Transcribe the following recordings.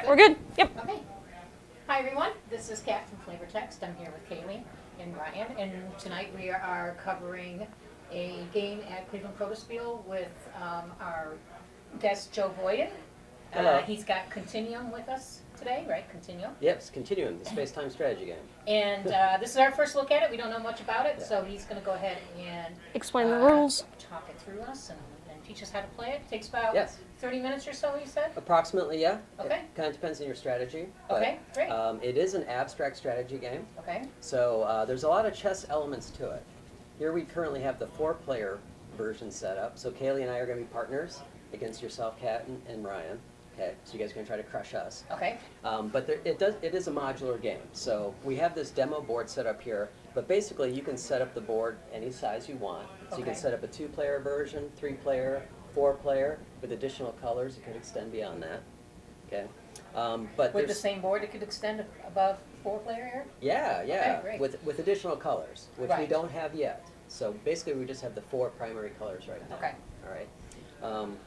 We're good. Yep. Okay. Hi, everyone. This is Kat from Flavor Text. I'm here with Kaylee and Ryan, and tonight we are covering a game at Cleveland Protospiel with our guest Joe Boyden. Hello. He's got Continuum with us today, right? Continuum. Yep, it's Continuum, the space-time strategy game. And this is our first look at it. We don't know much about it, so he's going to go ahead and Explain the rules. talk it through us and teach us how to play it. Takes about Yes. 30 minutes or so, you said? Approximately, yeah. Okay. It kind of depends on your strategy. But, Okay, great. It is an abstract strategy game, Okay. so there's a lot of chess elements to it. Here we currently have the 4-player version set up, so Kaylee and I are going to be partners against yourself, Kat, and Ryan. Okay, so you guys are going to try to crush us. Okay. But it is a modular game. So we have this demo board set up here, but basically you can set up the board any size you want. So you can Okay. set up a 2-player version, 3-player, 4-player, with additional colors. You could extend beyond that. Okay. But With the there's, same board, it could extend above 4-player here? yeah, Okay, great. with additional colors, which we Right. don't have yet. So basically we just have the 4 primary colors right now. Okay. All right.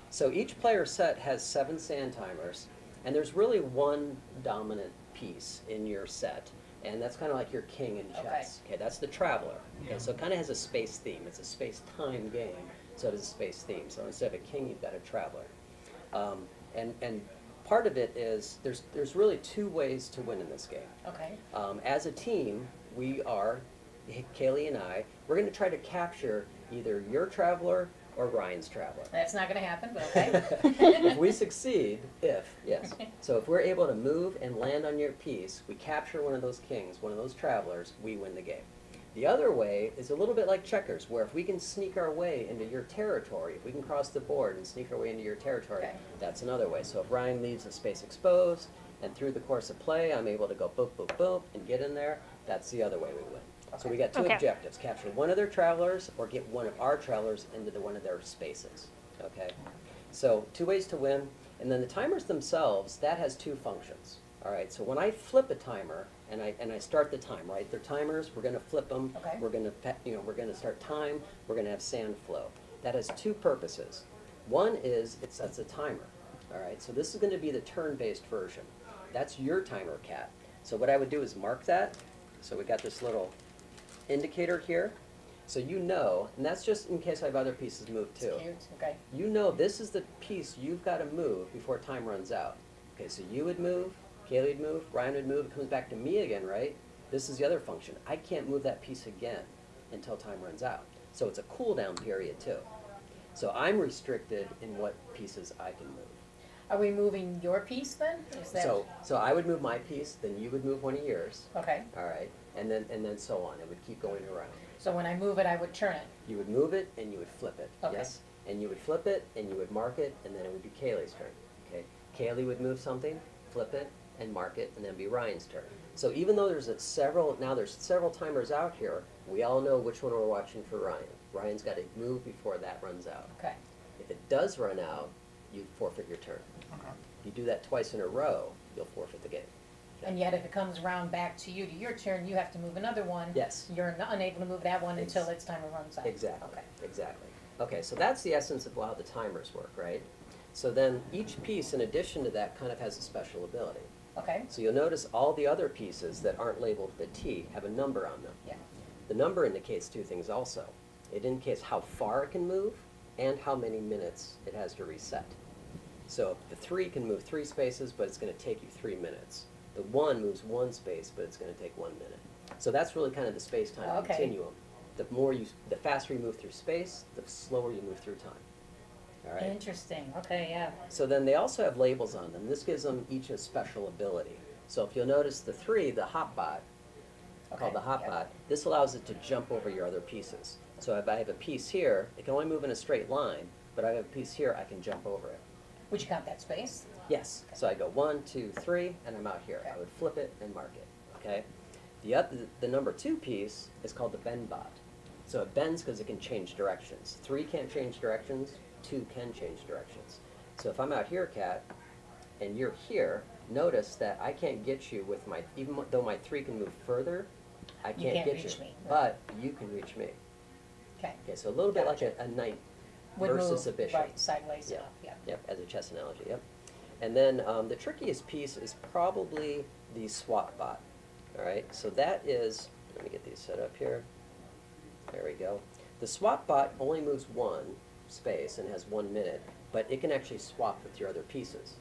So each player set has 7 sand timers, and there's really one dominant piece in your set, and that's kind of like your king in chess. Okay, that's the traveler. Okay, so it kind of has a space theme. It's a space-time game, so it has a space theme. So instead of a king, you've got a traveler. And part of it is there's really 2 ways to win in this game. Okay. As a team, we are, Kaylee and I, we're going to try to capture either your traveler or Ryan's traveler. That's not going to happen, but okay. If we succeed, yes. So if we're able to move and land on your piece, we capture one of those kings, one of those travelers, we win the game. The other way is a little bit like checkers, where if we can sneak our way into your territory, if we can cross the board and sneak our way into your territory, Okay. that's another way. So if Ryan leaves a space exposed, and through the course of play, I'm able to go boop, boop, boop, and get in there, that's the other way we win. So we got 2 Okay. objectives: capture one of their travelers or get one of our travelers into one of their spaces. Okay, so 2 ways to win, and then the timers themselves, that has 2 functions. All right, so when I flip a timer and I start the time, right? They're timers. We're going to flip them. Okay. We're going to we're going to start time. We're going to have sand flow. That has 2 purposes. One is it sets a timer. All right, so this is going to be the turn-based version. That's your timer, Kat. So what I would do is mark that. So we got this little indicator here, so you know, and that's just in case I have other pieces moved too. Cute. Okay. You know this is the piece you've got to move before time runs out. Okay, so you would move, Kaylee would move, Ryan would move, it comes back to me again, right? This is the other function. I can't move that piece again until time runs out. So it's a cooldown period too. So I'm restricted in what pieces I can move. Are we moving your piece then? Is that So I would move my piece, then you would move one of yours, okay? all right? And then so on. It would keep going around. So when I move it, I would turn it. You would move it and you would flip it. Okay. Yes? And you would flip it and you would mark it, and then it would be Kaylee's turn. Okay? Kaylee would move something, flip it, and mark it, and then be Ryan's turn. So even though there's several timers out here, we all know which one we're watching for Ryan. Ryan's got to move before that runs out. Okay. If it does run out, you forfeit your turn. Okay. You do that twice in a row, you'll forfeit the game. And yet, if it comes around back to you to your turn, you have to move another one. Yes. You're unable to move that one until its timer runs out. Exactly. Okay. Exactly. Okay, so that's the essence of how the timers work, right? So then each piece, in addition to that, kind of has a special ability. Okay. So you'll notice all the other pieces that aren't labeled with a T have a number on them. Yeah. The number indicates 2 things also. It indicates how far it can move and how many minutes it has to reset. So the 3 can move 3 spaces, but it's going to take you 3 minutes. The 1 moves 1 space, but it's going to take 1 minute. So that's really kind of the space-time Okay. continuum. The faster you move through space, the slower you move through time. All right. Interesting. Okay. Yeah. So then they also have labels on them. This gives them each a special ability. So if you'll notice the 3, the hotbot, called the hotbot, yeah. this allows it to jump over your other pieces. So if I have a piece here, it can only move in a straight line, but I have a piece here, I can jump over it. Would you count that space? Yes. So I go 1, 2, 3, and I'm out here. Okay. I would flip it and mark it. Okay. The number 2 piece is called the bend bot. So it bends because it can change directions. 3 can't change directions. 2 can change directions. So if I'm out here, Kat, and you're here, notice that I can't get you with my, even though my 3 can move further, I You can't can't get reach you. me. But you can reach me. Okay. Okay, so a little bit Gotcha. like a knight Would versus move a bishop. right sideways. Yeah. Yeah. Yep, as a chess analogy, yep. And then the trickiest piece is probably the swap bot. All right, so that is, let me get these set up here. There we go. The swap bot only moves one space and has 1 minute, but it can actually swap with your other pieces.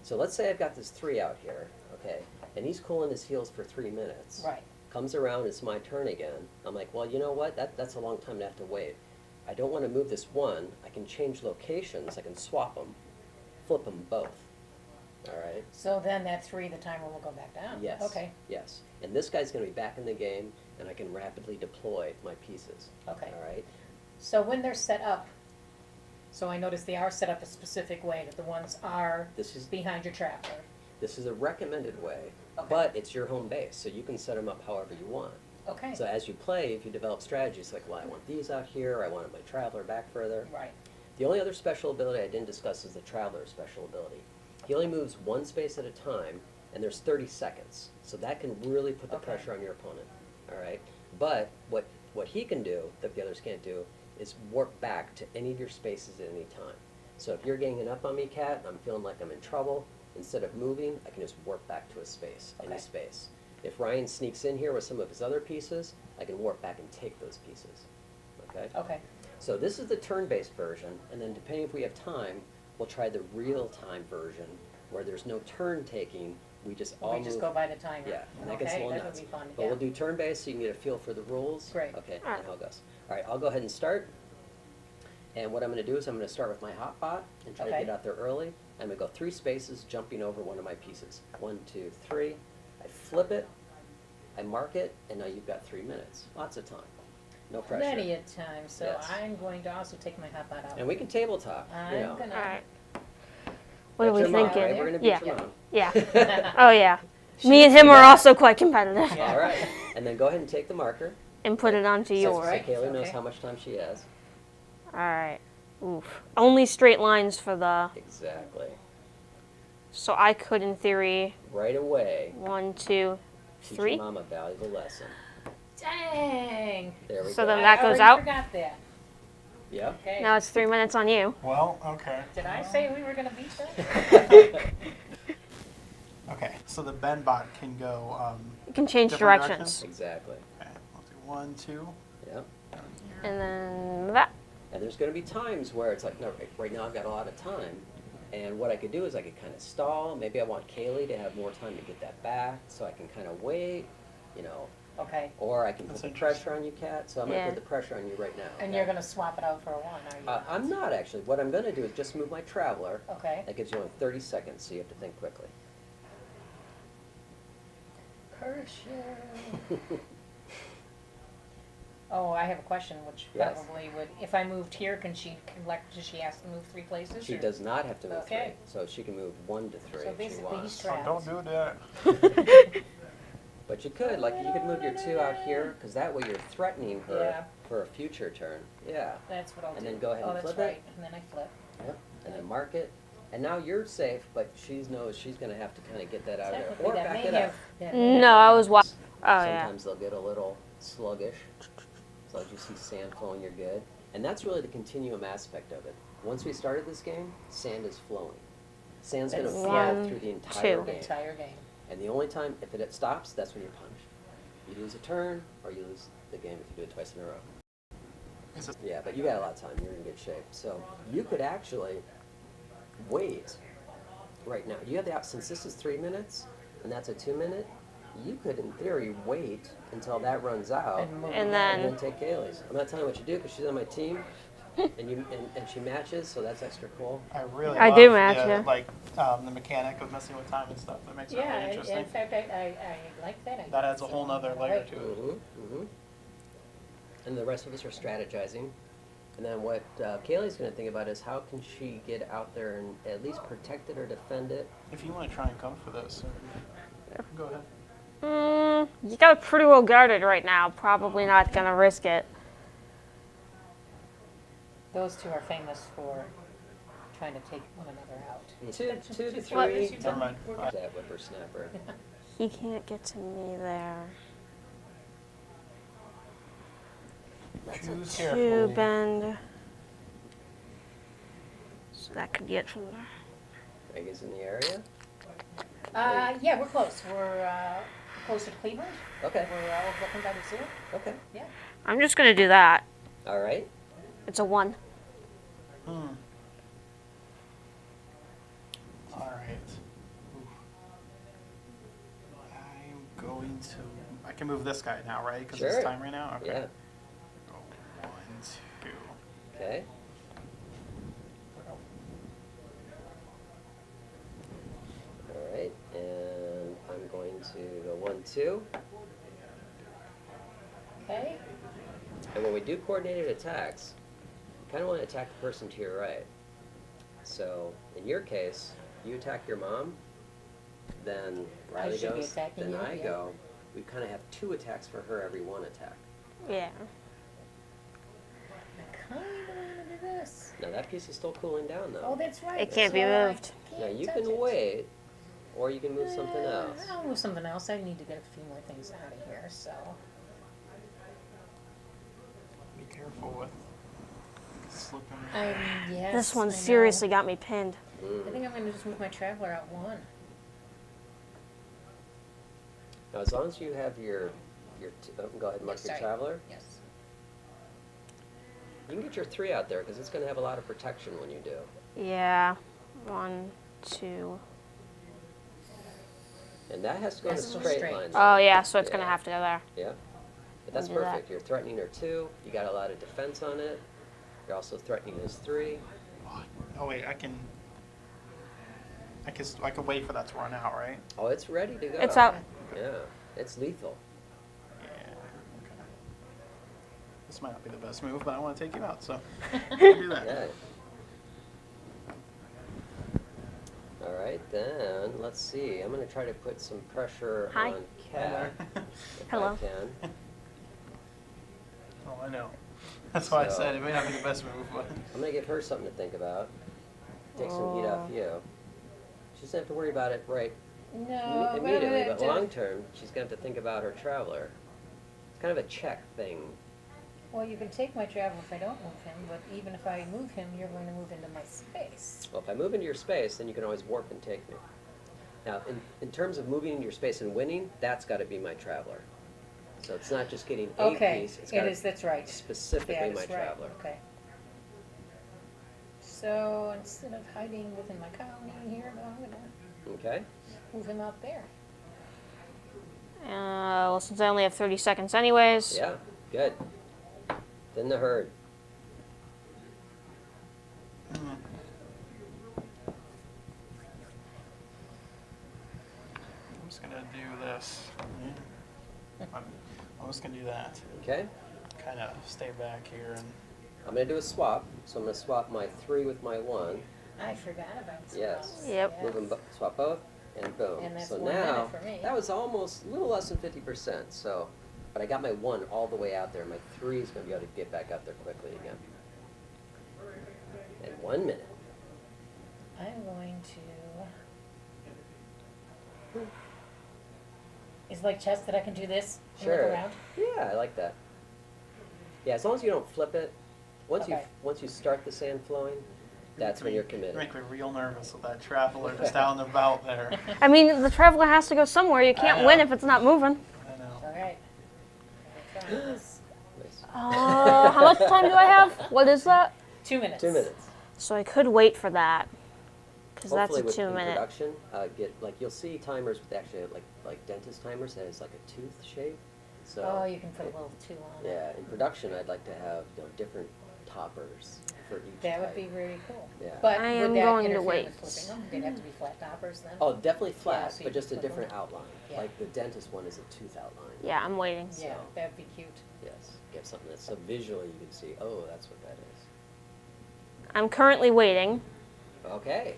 So let's say I've got this 3 out here, okay, and he's cooling his heels for 3 minutes. Right. Comes around, it's my turn again. I'm like, well, you know what? That's a long time to have to wait. I don't want to move this one. I can change locations. I can swap them, flip them both. All right? So then that 3, the timer will go back down? Yes. Okay, Yes. And this guy's going to be back in the game, and I can rapidly deploy my pieces. okay. All right? So when they're set up, so I noticed they are set up a specific way, that the ones are This is behind your traveler. This is a recommended way, Okay. but it's your home base, so you can set them up however you want. Okay, So as you play, if you develop strategies like, well, I want these out here, or I wanted my traveler back further. right, The only other special ability I didn't discuss is the traveler's special ability. He only moves one space at a time, and there's 30 seconds. So that can really put the Okay. pressure on your opponent, all right? But what he can do, that the others can't do, is warp back to any of your spaces at any time. So if you're ganging up on me, Kat, and I'm feeling like I'm in trouble, instead of moving, I can just warp back to a space, any Okay. space. If Ryan sneaks in here with some of his other pieces, I can warp back and take those pieces, okay? okay, So this is the turn-based version, and then depending if we have time, we'll try the real-time version, where there's no turn-taking, we just all we move. just go by the timer. Yeah, and that gets a Okay, little that would nuts. be fun, But yeah. we'll do turn-based so you can get a feel for the rules. Great. Okay, Alright. and how it goes. All right, I'll go ahead and start. And what I'm gonna do is I'm gonna start with my hot bot and try to Okay. get out there early. I'm gonna go 3 spaces, jumping over one of my pieces. 1, 2, 3. I flip it, I mark it, and now you've got 3 minutes. Lots of time. No pressure. Plenty of time, so Yes. I'm going to also take my hot pot out. And we can tabletop, you know. I'm gonna. Alright. What are That's we your mom, thinking? right? We're gonna beat Yeah. your mom. Yeah. Oh yeah. Me and him are also quite competitive. Yeah. All right, and then go ahead and take the marker. And put it onto So yours. right. Kaylee knows Okay. how much time she has. Alright. Oof. Only straight lines for the. Exactly. So I could, in theory, Right away, 1, 2, teach 3. your mom a valuable lesson. Dang. There we So go. then that goes I out. already forgot that. Yep. Okay. Now it's 3 minutes on you. Well, okay. Did I say we were gonna beat that? Okay, so the bend bot can go. You can change Different directions. Exactly. Okay, we'll do 1, 2. Yep. down here. And then that. And there's going to be times where it's like, no, right now I've got a lot of time. And what I could do is I could kind of stall. Maybe I want Kaylee to have more time to get that back, so I can kind of wait, you know. Okay, Or I can That's put the interesting. pressure on you, Kat. So I'm going Yeah. to put the pressure on you right now. and okay? you're gonna swap it out for a 1, are you? I'm not actually. What I'm going to do is just move my traveler. Okay. That gives you only 30 seconds, so you have to think quickly. Pressure. Oh, I have a question, which Yes. probably would, if I moved here, can she collect, does she have to move 3 places? She or- does not have to move Okay. 3, so she can move 1 to 3 So if she basically, wants. he's Oh, trapped. don't do that. But you could, like, you could move your 2 out here, because that way you're threatening her Yeah. for a future turn. Yeah. That's what I'll do. And then go ahead and flip it. Oh, that's right, and then I flip. Yep. And then mark it. And now you're safe, but she knows she's going to have to kind of get that out of there. Technically, Or that back may it up. have. that may No, have- I was watching. Oh yeah. Sometimes they'll get a little sluggish. As long as you see sand flowing, you're good. And that's really the continuum aspect of it. Once we started this game, sand is flowing. Sand's going to That's- flow yeah. through the entire Two. The game. entire game. And the only time, if it stops, that's when you're punished. You lose a turn, or you lose the game if you do it twice in a row. Is it- Yeah, but you got a lot of time. You're in good shape. So you could actually wait right now. You have the since this is 3 minutes, and that's a 2 minute. You could, in theory, wait until that runs out, And move And it. then- and then take Kaylee's. I'm not telling you what you do because she's on my team, and she matches, so that's extra cool. I really I love do match, the, yeah. like the mechanic of messing with time and stuff. That makes it Yeah, really and interesting. in fact, I like that idea. That adds a whole nother layer Right. to it. Mm-hmm. And the rest of us are strategizing. And then what Kaylee's going to think about is how can she get out there and at least protect it or defend it. If you want to try and come for this, go ahead. You got it pretty well guarded right now. Probably not gonna risk it. Those two are famous for trying to take one another out. 2 to 3. What? Never mind. That whippersnapper. He can't get to me there. Choose 2 carefully. bend. So that could get from there. Are you guys in the area? Yeah, we're close. We're close to Cleveland. Okay. We're looking by the zoo. Okay. Yeah. I'm just gonna do that. All right. It's a 1. Hmm. All right. Ooh. I'm going to. I can move this guy now, right? Because Sure. it's time right now. Okay. Yeah. Go 1, 2. Okay. All right. And I'm going to go 1, 2. Okay. And when we do coordinated attacks, you kind of want to attack the person to your right. So in your case, you attack your mom, then Riley should be goes, attacking then you, I yeah. go. We kind of have 2 attacks for her every 1 attack. Yeah. I kind of want to do this. Now that piece is still cooling down Oh, though. that's right. It can't be So I moved. Now can't you touch can it. wait, or you can move something else. I'll move something else. I need to get a few more things out of here, so. Be careful with slipping. Yes. This one I know. seriously got me pinned. I think I'm going to just move my traveler out 1. Now as long as you have your go ahead and mark Yes, your sorry. traveler. Yes. You can get your 3 out there because it's going to have a lot of protection when you do. Yeah. 1, 2. And that has to go in a That's so straight straight. line. Oh yeah, so it's gonna Yeah. have to go there. Yeah. But that's Do that. perfect. You're threatening her 2. You got a lot of defense on it. You're also threatening his 3. Oh wait, I can wait for that to run out, right? Oh, it's ready to go. It's out. Yeah. It's lethal. Yeah. Okay. This might not be the best move, but I want to take you out, so I'll do that. Yeah. All right, then let's see. I'm going to try to put some pressure Hi. on Cat if Hello. I can. Oh, I know. That's why I So- said it may not be the best move, but I'm going to give her something to think about. Take some heat off you. She doesn't have to worry about it right No, immediately, but long term, she's going to have to think about her traveler. It's kind of a check thing. Well, you can take my traveler if I don't move him, but even if I move him, you're going to move into my space. Well, if I move into your space, then you can always warp and take me. Now, in terms of moving into your space and winning, that's got to be my traveler. So it's not just getting a Okay, piece, it's it got is, that's right. specifically That my is right, traveler. okay. So instead of hiding within my colony here, no, I'm gonna Okay? move him out there. Well, since I only have 30 seconds anyways. Yeah, good. Then the herd. mm. I'm just gonna do this. I'm just gonna do that. Okay? Kind of stay back here and. I'm going to do a swap. So I'm going to swap my 3 with my 1. I forgot about Yes. spells. Yep. Move them, swap both, and boom. And that's so 1 now, minute for me. that was almost a little less than 50%. So, but I got my 1 all the way out there. My 3 is going to be able to get back up there quickly again. In 1 minute. I'm going to. Is it like chess that I can do this and look Sure. around? Yeah, I like that. Yeah, as long as you don't flip it. Okay. Once you start the sand flowing, that's when you're committed. You make me real nervous with that traveler just out and about there. I mean, the traveler has to go somewhere. You can't know. win if it's not moving. I know. All right. I'm gonna try this. Nice. How much time do I have? What is that? 2 minutes. 2 minutes. So I could wait for that. Because that's Hopefully a with 2 in minute. production, get like you'll see timers with actually like dentist timers that is like a tooth shape. So Oh, you can put a little 2 on it. yeah, in production I'd like to have different toppers for each That would type. be very cool. Yeah. But I would am that going to interfere wait. with flipping them? They'd have to be flat toppers then? Oh, definitely flat, so you but just a just put different them- outline. Yeah. Like the dentist one is a tooth outline. Yeah, I'm waiting. Yeah, so- that'd be cute. Yes. Get something that's so visually you can see, oh, that's what that is. I'm currently waiting. Okay.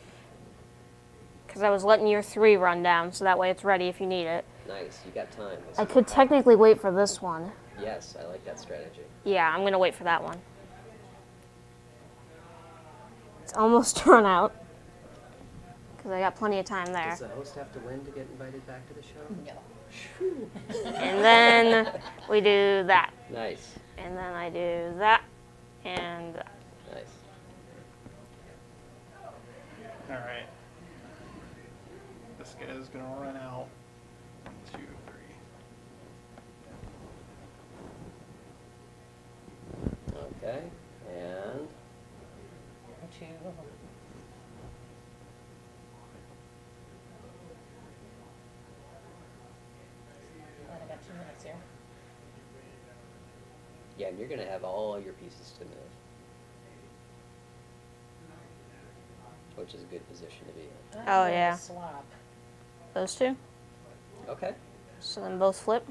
Because I was letting your 3 run down, so that way it's ready if you need it. Nice. You got time. I could technically wait for this one. Yes, I like that strategy. Yeah, I'm going to wait for that one. It's almost run out. Because I got plenty of time there. Does the host have to win to get invited back to the show? No. And then we do that. Nice. And then I do that. And that. Nice. All right. This guy is gonna run out. 1, 2, 3. Okay, and 2. And I got 2 minutes here. yeah, and you're gonna have all your pieces to move, which is a good position to be in. I'm Oh, going to yeah. Swap. Those two. Okay. So then both flip.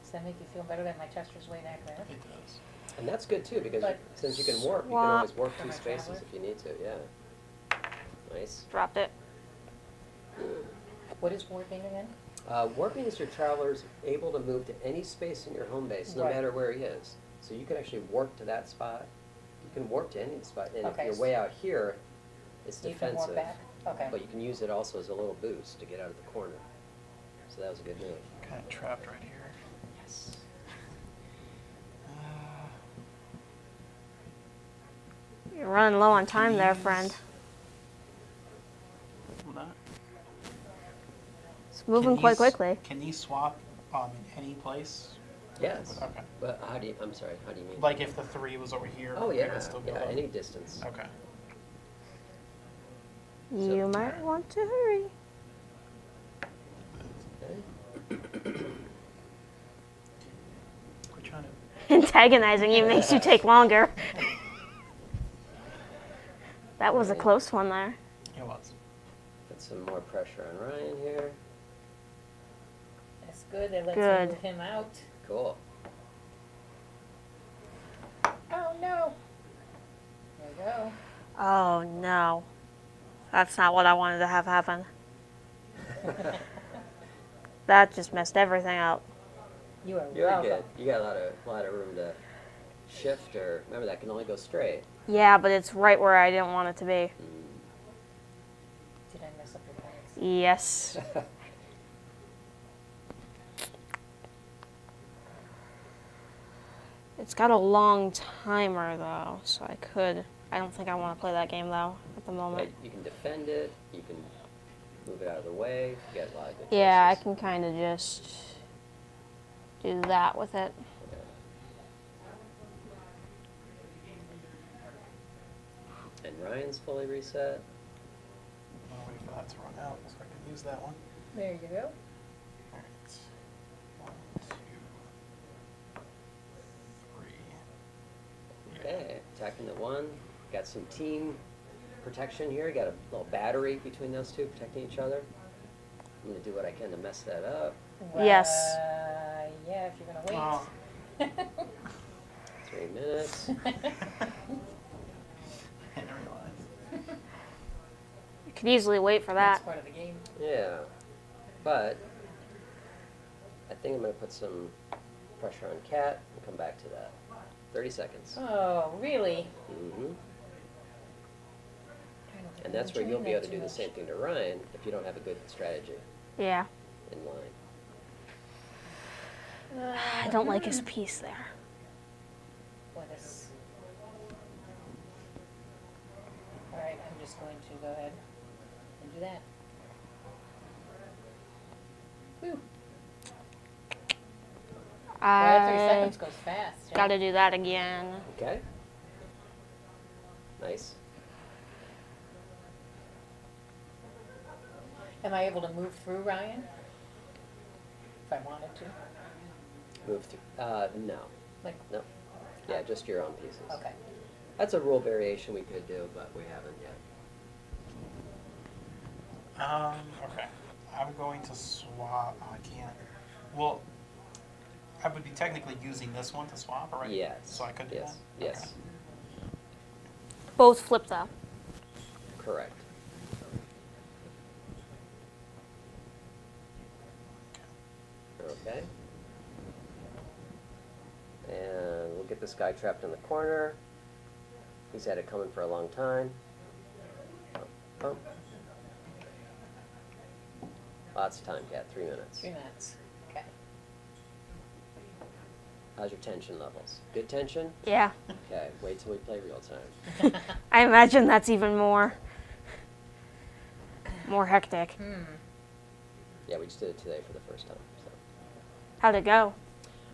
Does that make you feel better that my tester's way back there? It does. And that's good too, because But since you can warp, you can swap. always warp For 2 my spaces traveler? if you need to, yeah. Nice. Dropped it. What is warping again? Warping is your traveler's able to move to any space in your home base, no Right. matter where he is. So you can actually warp to that spot. You can warp to any spot, and Okay, if you're way out here, it's You can defensive. warp back? Okay. But you can use it also as a little boost to get out of the corner. So that was a good move. Kind of trapped right here. Yes. You're running low on time there, friend. I'm not. It's moving quite quickly. Can you swap in any place? Yes. Okay. But how do you, I'm sorry, how do you mean? Like if the 3 was over here, Oh, it yeah, would still go yeah, up? any distance. Okay. You might want to hurry. Okay. We're trying to. Antagonizing you makes you take longer. That was a close one there. It was. Put some more pressure on Ryan here. That's good. That lets Good. me move him out. Cool. Oh, no. There we go. Oh no. That's not what I wanted to have happen. That just messed everything up. You are You're welcome. good. You got a lot of room to shift, or remember that can only go straight. Yeah, but it's right where I didn't want it to be. Did I mess up your points? Yes. It's got a long timer though, so I could. I don't think I want to play that game though at the Yeah, moment. you can defend it. You can move it out of the way. You got a lot of good Yeah, I choices. can kind of just do that with it. And Ryan's fully reset. I'll wait for that to run out so I can use that one. There you go. Alright. 1, 2, 3. Okay, attacking the 1. Got some team protection here. Got a little battery between those two protecting each other. I'm gonna do what I can to mess that up. Yes. Yeah, if you're gonna wait. 3 minutes. I didn't realize. You could easily wait for That's that. part of the game. Yeah, but I think I'm gonna put some pressure on Cat and come back to that. 30 seconds. Oh, really? hmm I don't think And that's I'm where you'll be enjoying able to that do too the same thing to Ryan if you don't have a good strategy Yeah. in line. much. I don't like his piece there. What is? All right, I'm just going to go ahead and do that. Whew. 30 I seconds goes fast. Yeah. gotta do that again. Okay? Nice. Am I able to move through Ryan? If I wanted to. Move through. No. Like, No. Yeah, just your own pieces. okay. That's a rule variation we could do, but we haven't yet. Okay. I'm going to swap. Oh, I can't. Well, I would be technically using this one to swap, right? Yes. So I could do Yes. that? Yes. Okay. Both flip though. Correct. Okay. And we'll get this guy trapped in the corner. He's had it coming for a long time. Oh. Lots of time, Cat. 3 minutes. 3 minutes. Okay. How's your tension levels? Good tension? Yeah. Okay, wait till we play real time. I imagine that's even more. more hectic. Yeah, we just did it today for the first time. So. How'd it go?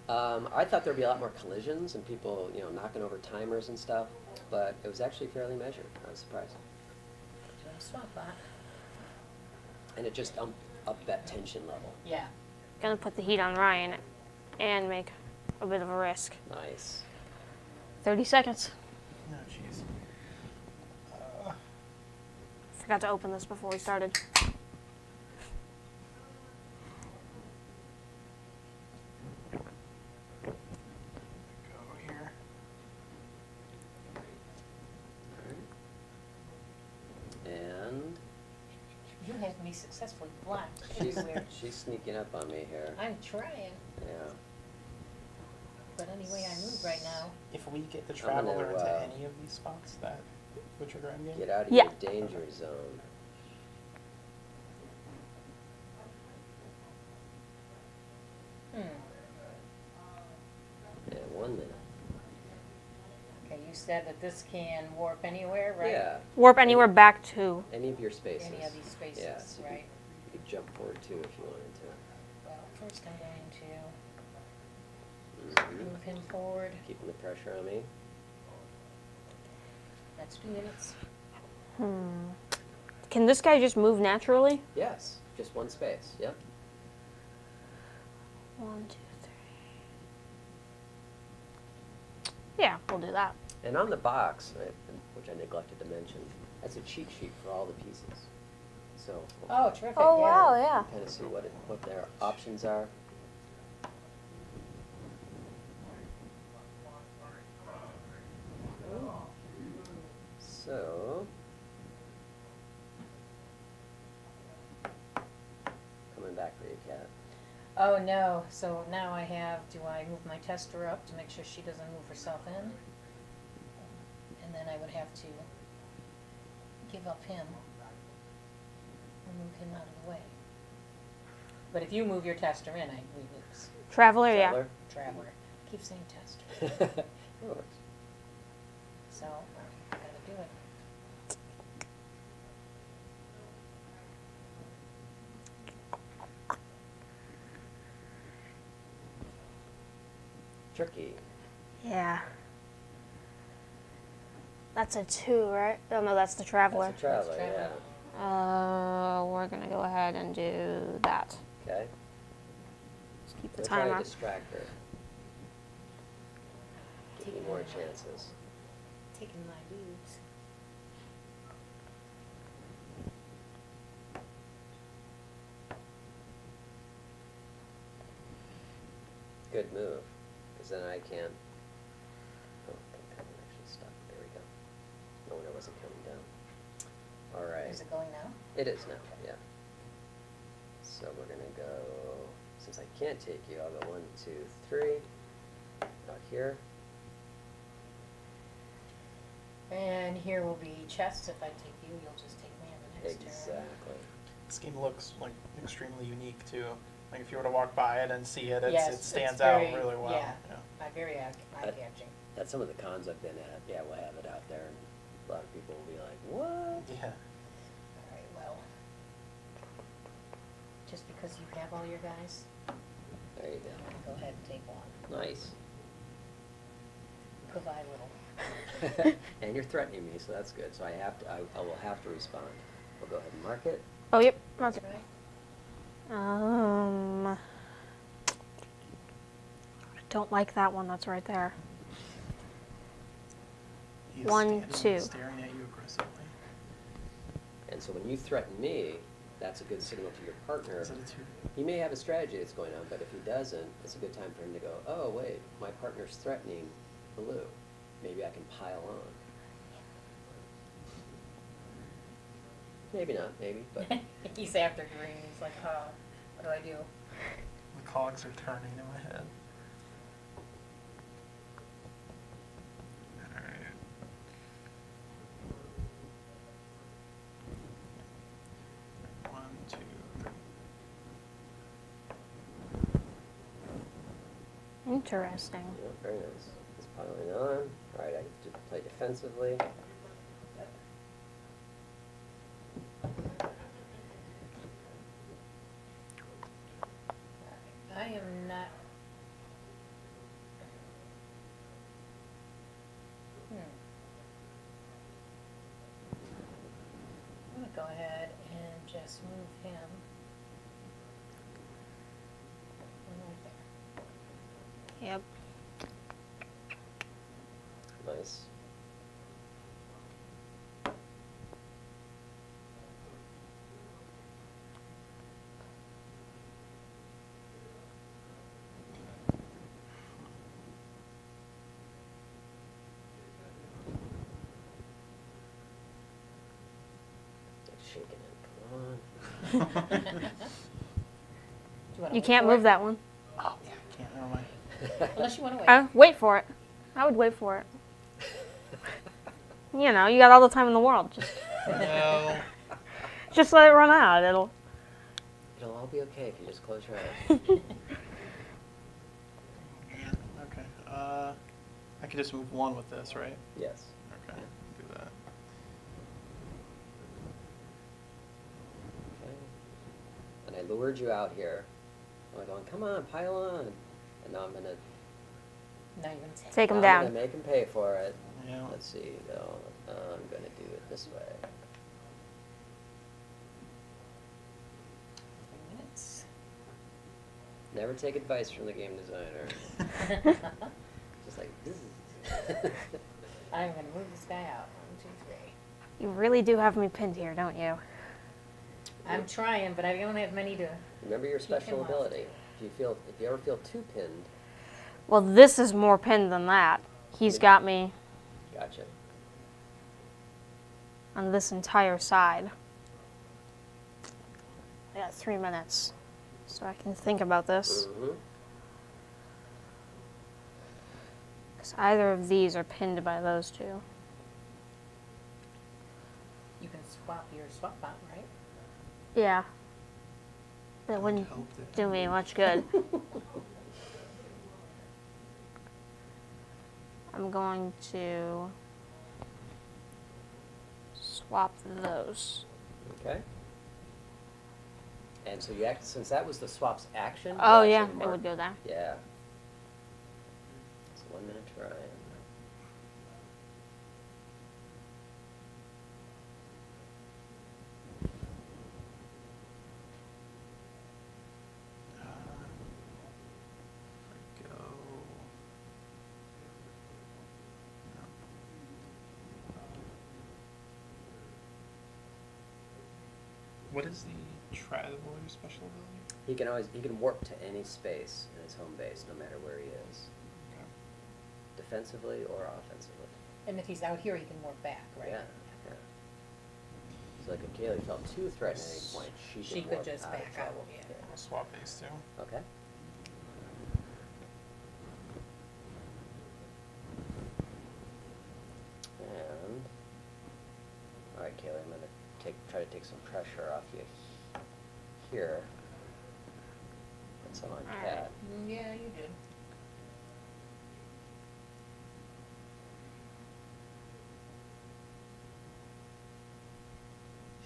I thought there'd be a lot more collisions and people, knocking over timers and stuff, but it was actually fairly measured. I was surprised. Doing a swap bot. And it just upped that tension level. Yeah. Gonna put the heat on Ryan and make a bit of a risk. Nice. 30 seconds. No, jeez. Forgot to open this before we started. Go here. And You have me successfully blocked she's, everywhere. she's sneaking up on me here. I'm trying, Yeah. but any way I move right now. If we get the gonna, traveler into any of these spots, that would trigger endgame? Get out of Yeah. your danger zone. Yeah, 1 minute. Okay, you said that this can warp anywhere, right? Yeah. Warp anywhere back to. Any of your spaces. Any of these spaces, Yeah, so right? You could jump forward too if you wanted to. Well, first I'm going to Mhm. move him forward. Keeping the pressure on me. That's 2 minutes. Can this guy just move naturally? Yes, just one space. Yep. 1, 2, 3. Yeah, we'll do that. And on the box, which I neglected to mention, that's a cheat sheet for all the pieces. So Oh, terrific, Oh, yeah. wow, yeah. kind of see what their options are. So, coming back for you, Kat. Oh, no, so now I have, do I move my tester up to make sure she doesn't move herself in? And then I would have to give up him and move him out of the way. But if you move your tester in, we lose. Traveler, yeah. Traveler? Traveler. Keep saying tester. It works. So, I gotta do it. Tricky. Yeah. That's a 2, right? Oh, no, that's the Traveler. That's a traveler, That's yeah. traveler. We're gonna go ahead and do that. Okay. Just keep the We'll try timer. to distract her. Give you more chances. Taking my dudes. Good move, because then I can't. Oh, I'm actually stuck. There we go. No wonder it wasn't coming down. All right. Is it going now? It is now, yeah. So we're gonna go, since I can't take you, I'll go 1, 2, 3. Out here. And here will be chess. If I take you, you'll just take me on the next turn. Exactly. This game looks like extremely unique too. Like if you were to walk by it and see it, Yes, it it's stands very- out really well. yeah. Very That- eye-catching. That's some of the cons I've been at. Yeah, we'll have it out there, and a lot of people will be like, what? Yeah. All right, well, just because you have all your guys, There you go ahead and take one. go. Nice. Goodbye, little. And you're threatening me, so that's good. So I will have to respond. We'll go ahead and mark it. Oh, yep. Okay. That's right. I don't like that one that's right there. He is 1, standing 2. and staring at you aggressively. And so when you threaten me, that's a good signal to your partner. Is it a 2? He may have a strategy that's going on, but if he doesn't, it's a good time for him to go, oh, wait, my partner's threatening blue. Maybe I can pile on. Maybe not, maybe, but He's after green. He's like, what do I do? The cogs are turning in my head. Alright. One, two, three. Interesting. yeah, very nice. It's piling on. All right, I have to play defensively. go ahead and just move him. Right there. Yep. Nice. Shaking it. Come on. Do wanna You wait can't for move it? that one. Oh, yeah, I can't, never mind. Unless you want to wait. Wait for it. I would wait for it. You know, you got all the time in the world. No. Just let it run out. It'll. It'll all be okay if you just close your eyes. Okay. I could just move one with this, right? Yes. Okay. Do that. Okay. And I lured you out here. I'm going, come on, pile on. And now I'm gonna Now you're going to Take him I'm down. gonna make him pay for it. Yeah. Let's see, though. I'm gonna do it this way. 3 minutes. Never take advice from the game designer. Just like, this is. I'm going to move this guy out. 1, 2, 3. You really do have me pinned here, don't you? I'm trying, but I don't have many to. Remember your Keep him special off. ability. If you ever feel too pinned, Well, this is more pinned than that. He's got me gotcha. on this entire side. I got 3 minutes, so I can think about this. Mm-hmm. Because either of these are pinned by those two. You can swap your swap bot, right? Yeah. That wouldn't Hope that- do me much good. I'm going to swap those. Okay. And so since that was the swap's action. Oh you'll yeah, actually it mark- would go there. Yeah. It's a 1 minute try. Go. What is the traveler special ability? He can warp to any space in his home base, no matter where he is, Okay. defensively or offensively. And if he's out here, he can warp back, right? Yeah. Yeah. So like if Kaylee felt too threatened at any point, She could warp just out of back out, trouble. yeah. I'll swap these two. Okay. And all right, Kaylee, I'm gonna try to take some pressure off you here. Put some on All right. Cat. Yeah, you did.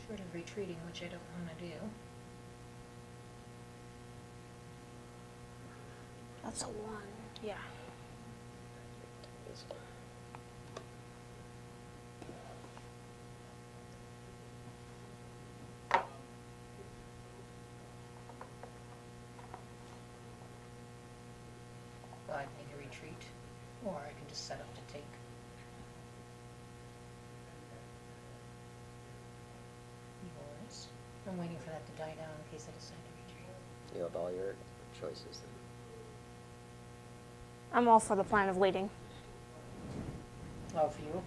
Short of retreating, which I don't want to do. That's a 1. Yeah. This one. Well, I'd make a retreat, or I can just set up to take. Yours. I'm waiting for that to die down in case I decide to retreat. You have all your choices. I'm all for the plan of leading. Oh, for you?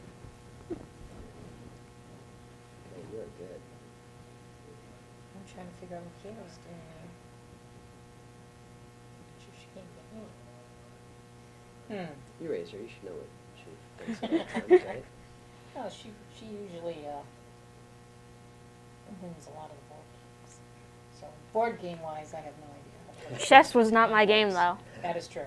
Okay, you are good. I'm trying to figure out what Kayla's doing now. Sure she can't get me. You raised her. You should know what she thinks sometimes, right? Oh, she usually wins a lot of the board games. So board game wise, I have no idea. Chess was not my game, though. That is true.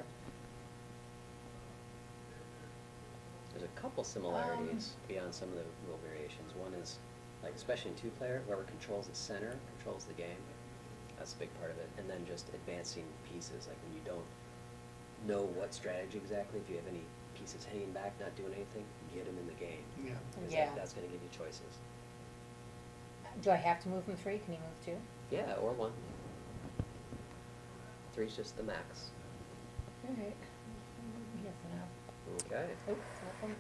There's a couple similarities beyond some of the rule variations. One is, like, especially in two-player, whoever controls the center controls the game. That's a big part of it. And then just advancing pieces, like when you don't know what strategy exactly, if you have any pieces hanging back, not doing anything, get them in the game. Yeah. 'Cause Yeah. that's going to give you choices. Do I have to move from 3? Can you move 2? Yeah, or 1. 3's just the max. All right. Here for now. Okay. Oh, welcome.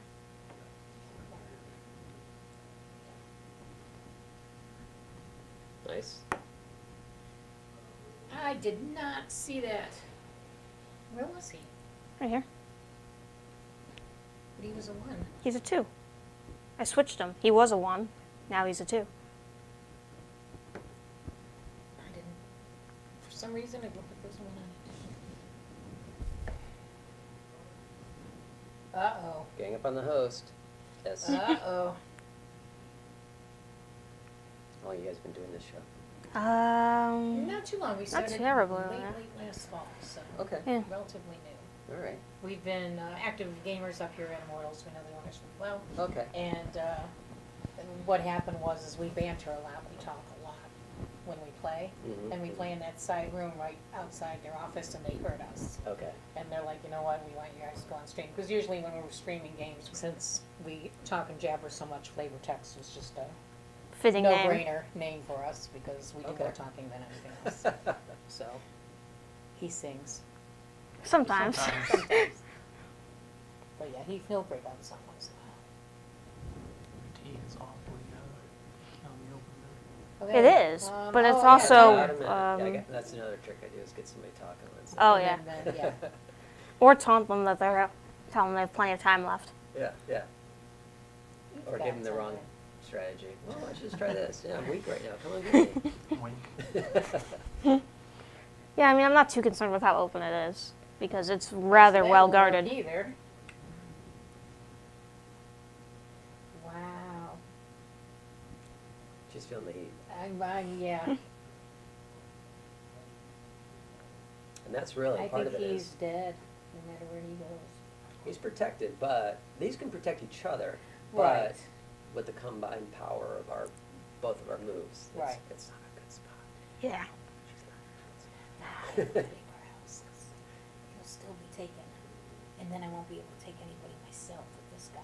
Nice. I did not see that. Where was he? Right here. But he was a 1. He's a 2. I switched him. He was a 1. Now he's a 2. I didn't. For some reason, it looked like there was a 1 on it. Uh-oh. Gang up on the host. Yes. Uh-oh. How long you guys been doing this show? Not too long. We started terribly, late, yeah. late last fall, so Okay. Yeah. relatively new. All right. We've been active gamers up here at Immortals. We know the owners well. Okay. And what happened was is we banter a lot. We talk a lot when we play. Mhm. And we play in that side room right outside their office, and they heard us. Okay. And they're like, you know what, we want you guys to go on stream. Because usually when we're streaming games, since we talk and jabber so much, flavor text was just a Fitting name. no-brainer name for us because we do Okay. more talking than anything else. So, he sings. Sometimes. Sometimes. But yeah, he'll break out some once Tea is awfully on the open in a It while. is, but it's yeah, also, Wait a minute. Yeah, um, that's another trick I do is get somebody talking on Oh, And yeah. then, yeah. Or taunt them that they're, tell them they have plenty of time left. Yeah, yeah. Or give them the That's wrong okay. strategy. Well, why don't you just try this? Yeah, I'm weak right now. Come on, get me. Wink. Yeah, I mean, I'm not too concerned with how open it is because it's rather That well won't work guarded. Either. Wow. She's feeling the heat. Yeah. And that's really I part think of it he's is dead, no matter where he goes. he's protected, but these can protect each other. Right. But with the combined power of our both of our moves, Right. it's not a good spot. Yeah. Nah, anywhere else. He'll still be taken. And then I won't be able to take anybody myself with this guy.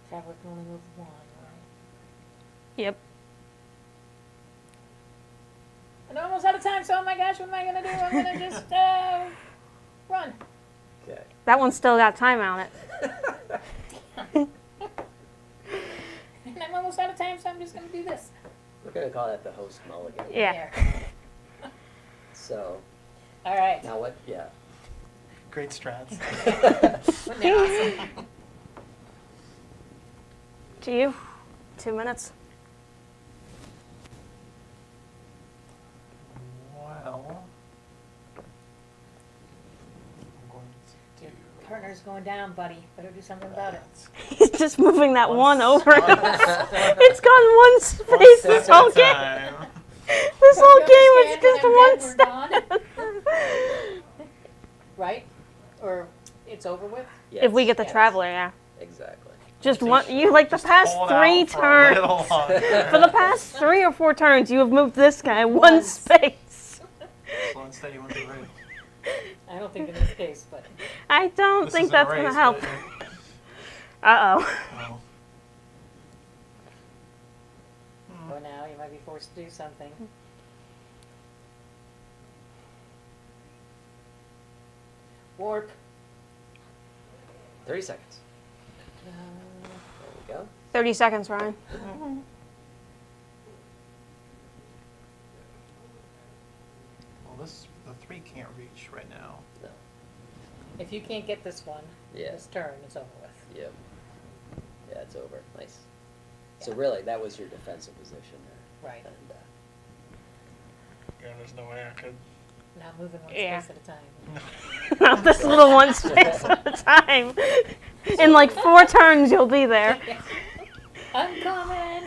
Traveler can only move 1, right? Yep. I'm almost out of time, so oh my gosh, what am I gonna do? I'm gonna just run. Okay. That one's still got time on it. And I'm almost out of time, so I'm just gonna do this. We're gonna call that the host mulligan. Yeah. There. So All right. now what? Yeah. Great strats. Wasn't that awesome? To you. 2 minutes. Well, I'm going to Your do. partner's going down, buddy. Better do something about it. He's just moving that one over. One It's gone one space this whole game. time. This whole You game is understand just when one I'm dead, step. we're gone? Right? Or it's over with? If we get the Yes. traveler, yeah. Exactly. Just one. You like the Just past hold 3 out for a turns. little longer. For the past 3 or 4 turns, you have moved this guy one Once. space. Slow and steady wins the race. I don't think in this case, but I don't This think isn't a that's going to race, help. but- Uh-oh. Oh. for now you might be forced to do something. Warp. 30 seconds. There we go. 30 seconds, Ryan. Well, the 3 can't reach right now. No. If you can't get this one, Yeah. this turn, it's over with. Yep. Yeah, it's over. Nice. So really, that was your defensive position there. Right. And Yeah, there's no way I could. Not moving one Yeah. space at a time. Not this little one space at a time. In like 4 turns, you'll be there. I'm coming.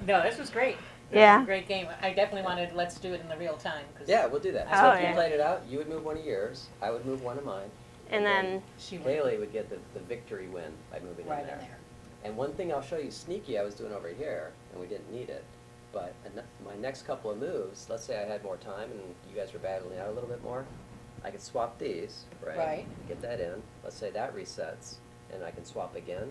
No, this was great. This Yeah. was a great game. I definitely wanted. Let's do it in the real time. 'Cause yeah, we'll do that. Oh, So if yeah. you played it out, you would move one of yours. I would move one of mine. And then, she went Kaylee would get the victory win by moving right in there. in there. And one thing I'll show you sneaky I was doing over here, and we didn't need it, but my next couple of moves, let's say I had more time and you guys were battling out a little bit more, I could swap these, right? Right. Get that in. Let's say that resets. and I can swap again,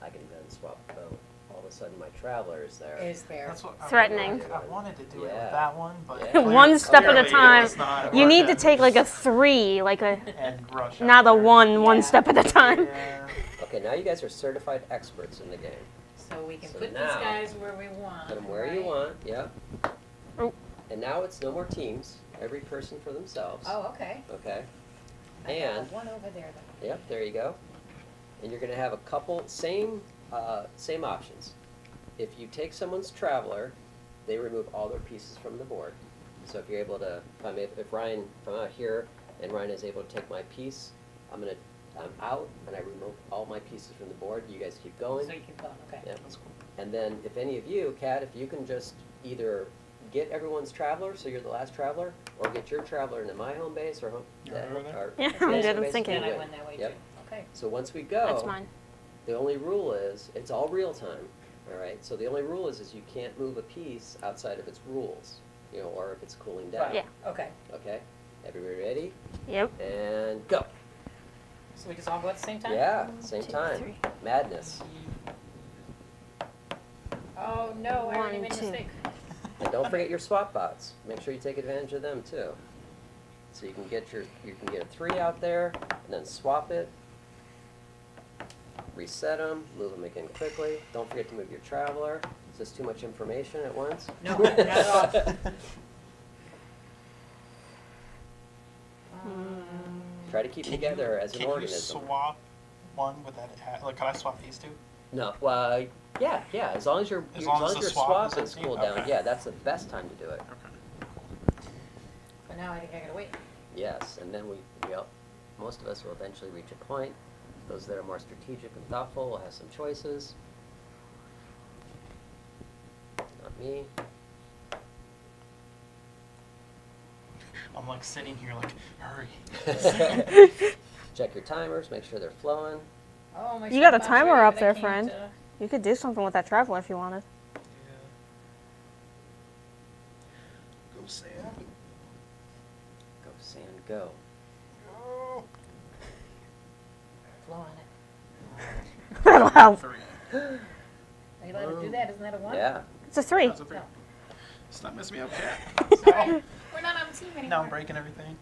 I can then swap both. All of a sudden, my traveler is there. Is there? That's what Threatening. I wanted to do it Yeah. with that one, but Yeah. One step at a clearly time. it's not You need to working. take like a 3, like a And rush. not out a there. one Yeah. step at a time. Yeah. Okay, now you guys are certified experts in the game. So we can So put these now- guys where we want. Put them where you right? want, yep. Oh. And now it's no more teams, every person for themselves. Oh, okay. Okay, I got And- one over there then. yep, there you go. And you're gonna have a couple, same options. If you take someone's traveler, they remove all their pieces from the board. So if you're able to, if I'm out here and Ryan is able to take my piece, I'm out and I remove all my pieces from the board. You guys keep going. So you keep going, okay. Yep. And then if any of you, Kat, if you can just either get everyone's traveler, so you're the last traveler, or get your traveler into my home base or home. You're over there? or- Yeah, or I'm base good, I'm base, thinking. you Then I win. win that way Yep. too. Okay. So once we go, That's mine. the only rule is, it's all real time, all right? So the only rule is you can't move a piece outside of its rules, or if it's cooling down. Right. Yeah. Okay. Okay, everybody ready? Yep. And go. So we just all go at the same time? Yeah, same 2, time. 3. Madness. Oh, no, I already 1, made a 2. mistake. And don't forget your swap bots. Make sure you take advantage of them too. So you can get a 3 out there, and then swap it. Reset them, move them again quickly. Don't forget to move your traveler. Is this too much information at once? No, not at all. Try to keep together as an Can organism. you swap one with that? Like, can I swap these two? No, well, yeah. As long as As long as the your swap swap is is empty? cooled down, Okay. yeah, that's the best time to do it. Okay. But now I think I gotta wait. Yes, and then most of us will eventually reach a point. Those that are more strategic and thoughtful will have some choices. Not me. I'm like sitting here like, hurry. Check your timers, make sure they're flowing. Oh, my You got a stopwatch timer ready, up but I there, can't, friend. You could do something with that traveler if you wanted. Go, Sam. Go, Sand, go. Go. Flow on it. That'll help. 3. Are you allowed to do that? Isn't that a 1? Yeah. It's a 3. That's a 3. No. Stop messing me up, Cat. Sorry. We're not on the team anymore. Now I'm breaking everything.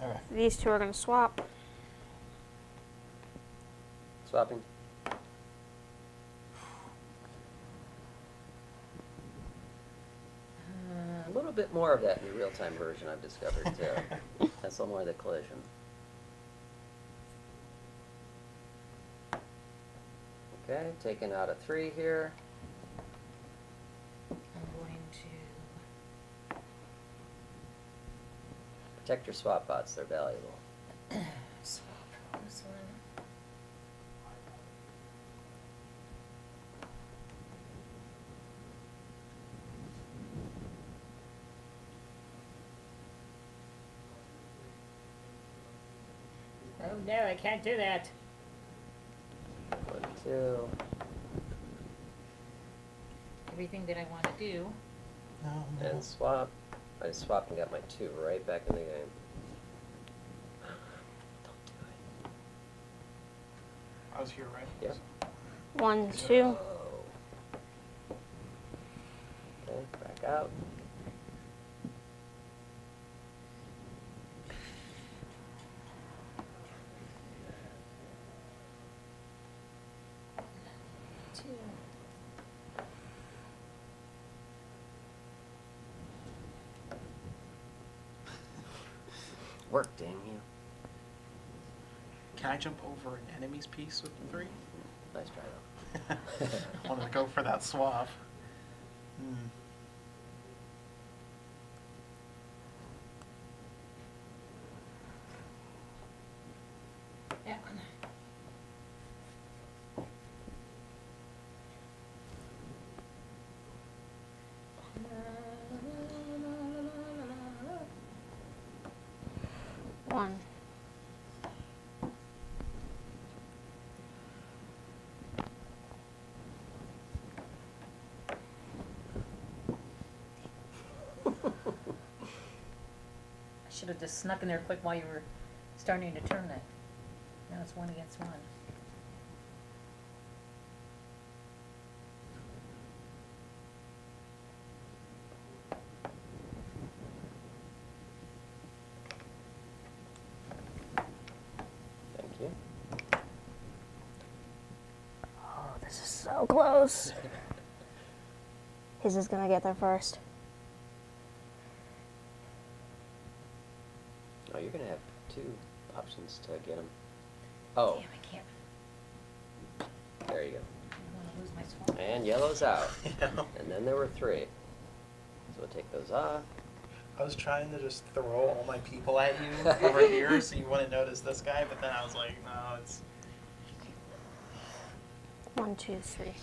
Okay. These two are going to swap. Swapping. A little bit more of that in the real-time version I've discovered too. That's a little more of the collision. Okay, taking out a 3 here. I'm going to Protect your swap bots, they're valuable. swap this one. Oh no, I can't do that. 1, 2. Everything that I want to do. No, And swap. I just swapped and got my 2 right back in the game. Don't do it. I was here, right? Yep. 1, 2. Oh. Okay, back out. Two. Work, damn you. Can I jump over an enemy's piece with 3? Nice try though. I wanted to go for that swap. Hmm. That one. One. I should have just snuck in there quick while you were starting to turn that. Now it's 1 against 1. you. Oh, this is so close. His is gonna get there first. Oh, you're gonna have 2 options to get them. Oh, Damn, I can't. there you go. I want to lose my swamp. And yellow's out. Yeah. And then there were 3. So we'll take those off. I was trying to just throw all my people at you over here so you wouldn't notice this guy, but then I was like, no, it's. 1, 2, 3.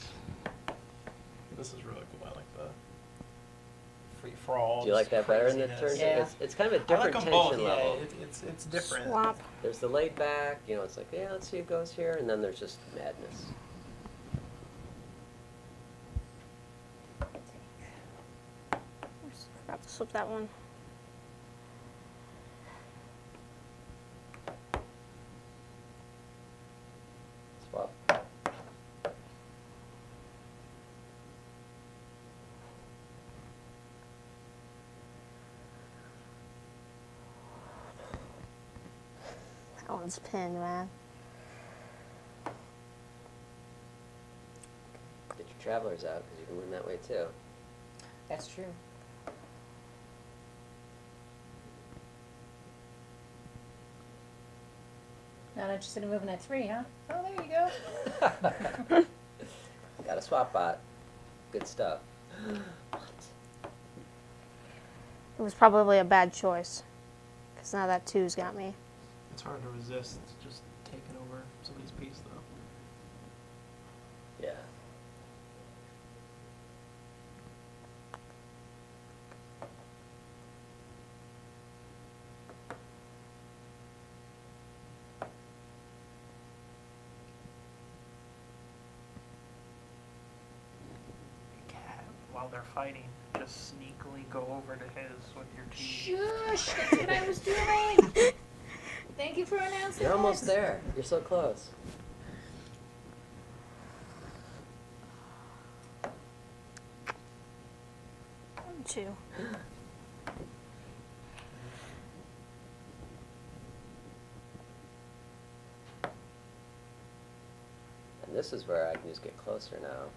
This is really cool. I like the free for all. Do you like that better in the turn? Yeah. It's kind of a I different like them tension both. level. Yeah, it's different. Swap. There's the laid back, you know, it's like, yeah, let's see who goes here, and then there's just madness. Forgot to slip that one. Swap. That one's pinned, man. Get your travelers out, because you can win that way too. That's true. Not interested in moving that 3, huh? Oh, there you go. Got a swap bot. Good stuff. It was probably a bad choice. Because now that 2's got me. It's hard to resist just taking over somebody's piece, though. Yeah. Cat, while they're fighting, just sneakily go over to his with your teeth. Shush! That's what I was doing! Thank you for announcing You're almost this. there. You're so close. One, 2. And this is where I can just get closer now.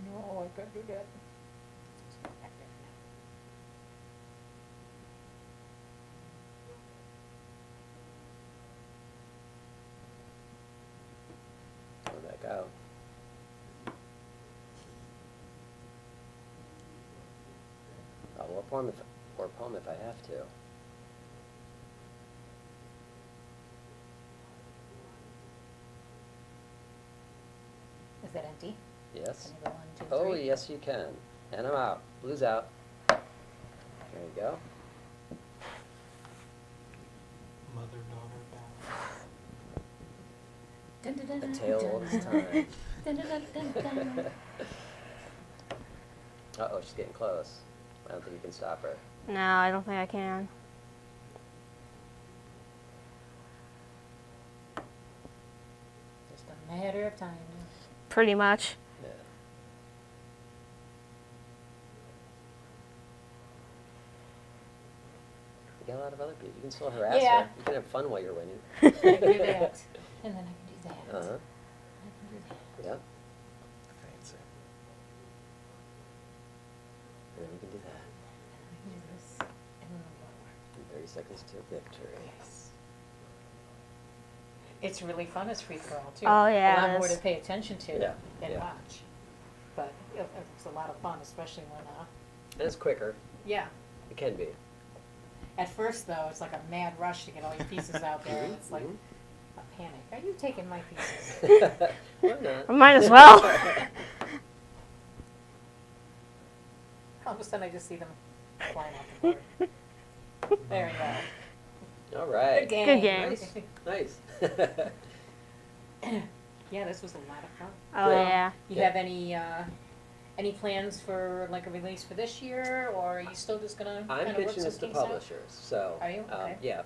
No, I can't do that. Going back out. I'll warp home if I have to. Is that empty? Yes. Can you go 1, 2, 3? Oh, yes, you can. And I'm out. Blue's out. There you go. Mother-daughter battle. Dun, dun, dun, The dun, tale dun, old as dun. time. Dun, dun, dun, dun, dun. Uh-oh, she's getting close. I don't think you can stop her. No, I don't think I can. Just a matter of time. Pretty much. Yeah. You got a lot of other people. You can still harass Yeah. her. You can have fun while you're winning. I can do that. And then I can do that. Uh-huh. I can do that. Yeah. Fancy. And then you can do that. I can do this. And then I'll go. And 30 seconds to victory. Yes. It's really fun as free for all too. Oh, yeah, A lot it more is. to pay attention to Yeah, than yeah. watch. But it's a lot of fun, especially when, And it's quicker. yeah. It can be. At first though, it's like a mad rush to get all your pieces out there. And it's like Mhm. a panic. Are you taking my pieces? Why not? Might as well. All of a sudden I just see them flying off the board. There we go. All right. Good game. Good game. Nice. Yeah, this was a lot of fun. Oh, Yeah. yeah. You Yeah. have any Any plans for like a release for this year, or are you still just gonna I'm kind of work pitching some this to kinks out? publishers, so. Are you? Okay. Yeah,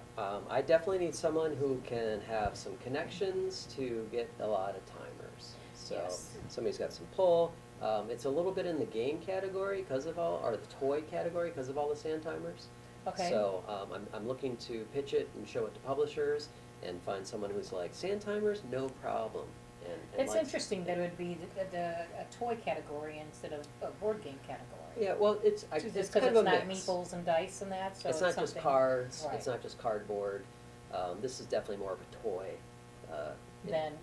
I definitely need someone who can have some connections to get a lot of timers. So, Yes. somebody's got some pull. It's a little bit in the game category because of all, or the toy category because of all the sand timers. Okay. So, I'm looking to pitch it and show it to publishers and find someone who's like, sand timers, no problem. And It's likes- interesting that it would be a toy category instead of a board game category. Yeah, well, it's Just kind because of it's a not mix. meeples and dice and that, so It's it's not just something- cards, Right. it's not just cardboard. This is definitely more of a toy. Then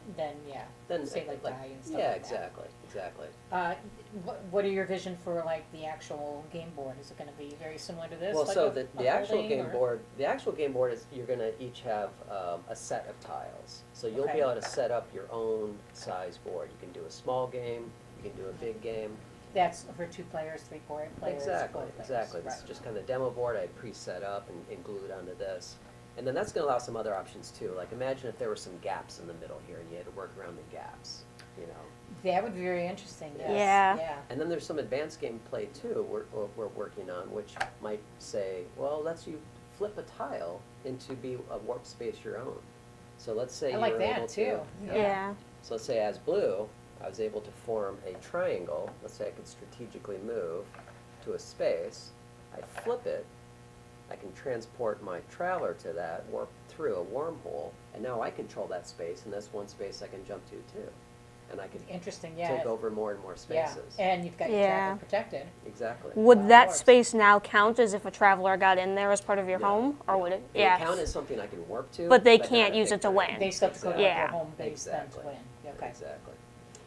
yeah, Then say like die and stuff yeah, like that. exactly. What are your vision for like the actual game board? Is it gonna be very similar to this? Well, like so a the actual folding, game or- board, is you're gonna each have a set of tiles. So you'll Okay. be able to set up your own size board. You can do a small game, you can do a big game. That's for 2 players, 3 players, Exactly, 4 players. exactly. This is Right. just kind of a demo board I pre-set up and glued onto this. And then that's gonna allow some other options too. Like imagine if there were some gaps in the middle here and you had to work around the gaps, you know? That would be very interesting, yes. Yeah. Yeah. And then there's some advanced gameplay too we're working on, which might say, well, lets you flip a tile into be a warp space your own. So let's say I you like were that able too. to. Yeah. So let's say as blue, I was able to form a triangle. Let's say I could strategically move to a space. I flip it. I can transport my traveler to that, warp through a wormhole, and now I control that space, and that's one space I can jump to too. And I can Interesting, yeah. take over more and more Yeah, spaces. and you've got your Yeah. traveler protected. Exactly. Would Wow. that space now count as if a traveler got in there as part of your No, home, or no. would it? It Yeah. would count as something I can warp to. But they not can't a use big it to time. win. They still have to go to Yeah. their home base then to Exactly. win. Okay. Exactly.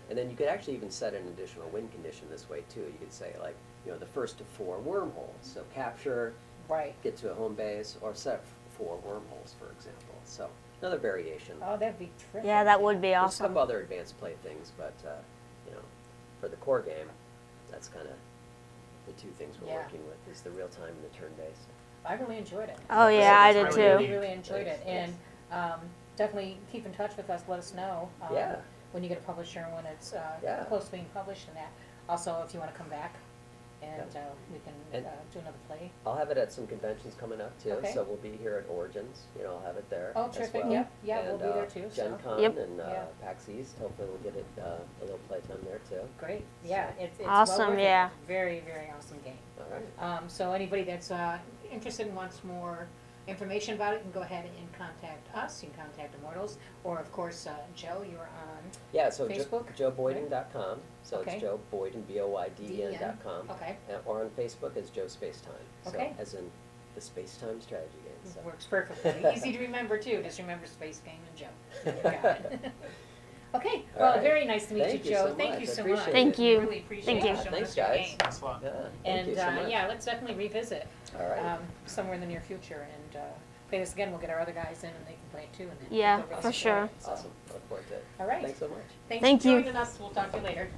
And then you could actually even set an additional win condition this way too. You could say like, you know, the first to 4 wormholes. So capture, Right. get to a home base, or set 4 wormholes, for example. So another variation. Oh, that'd be terrific. Yeah, that would be There's a awesome. couple other advanced play things, but you know, for the core game, that's kind of the 2 things we're Yeah. working with: is the real time and the turn based. I really enjoyed it. Oh yeah, I It's did really too. Really, really enjoyed it, Thanks, and definitely keep in touch with us, let us know. Yeah. When you get a publisher and when it's Yeah. close to being published and that. Also, if you wanna come back and Yeah. we can And- do another play. I'll have it at some conventions coming up too. Okay. So we'll be here at Origins. You know, I'll have it there. Oh, as terrific, well. yep, yeah, we'll And, be there too, so. Gen Con Yep. and Yeah. PAX East. Hopefully we'll get it a little playtime there too. Great, yeah, it's well Awesome, worth it. yeah. Very, very awesome game. All right. So anybody that's interested and wants more information about it, can go ahead and contact us, you can contact Immortals, or of course, Joe, you're on, Yeah, so Facebook? joeboyden.com. So Okay. it's Joe Boyden, BOYDEN.com. Okay. Or on Facebook as Joe Spacetime. Okay. So as in the Spacetime strategy game. So. Works perfectly, easy to remember too, just remember Space Game and Joe. You got it. Okay, All well, right. very nice to meet Thank you, you Joe, so thank much. you I so appreciate much. it. Thank you. Really appreciate Thank you. you showing Thanks, us your guys. game. Thanks a lot. Yeah, thank And you so much. yeah, let's definitely revisit All right. somewhere in the near future and play this again. We'll get our other guys in and they can play it too. And then Yeah, they'll really for enjoy sure. it, so. Awesome. Look forward to it. All right. Thanks so much. Thanks Thank for you. joining us. We'll talk to you later.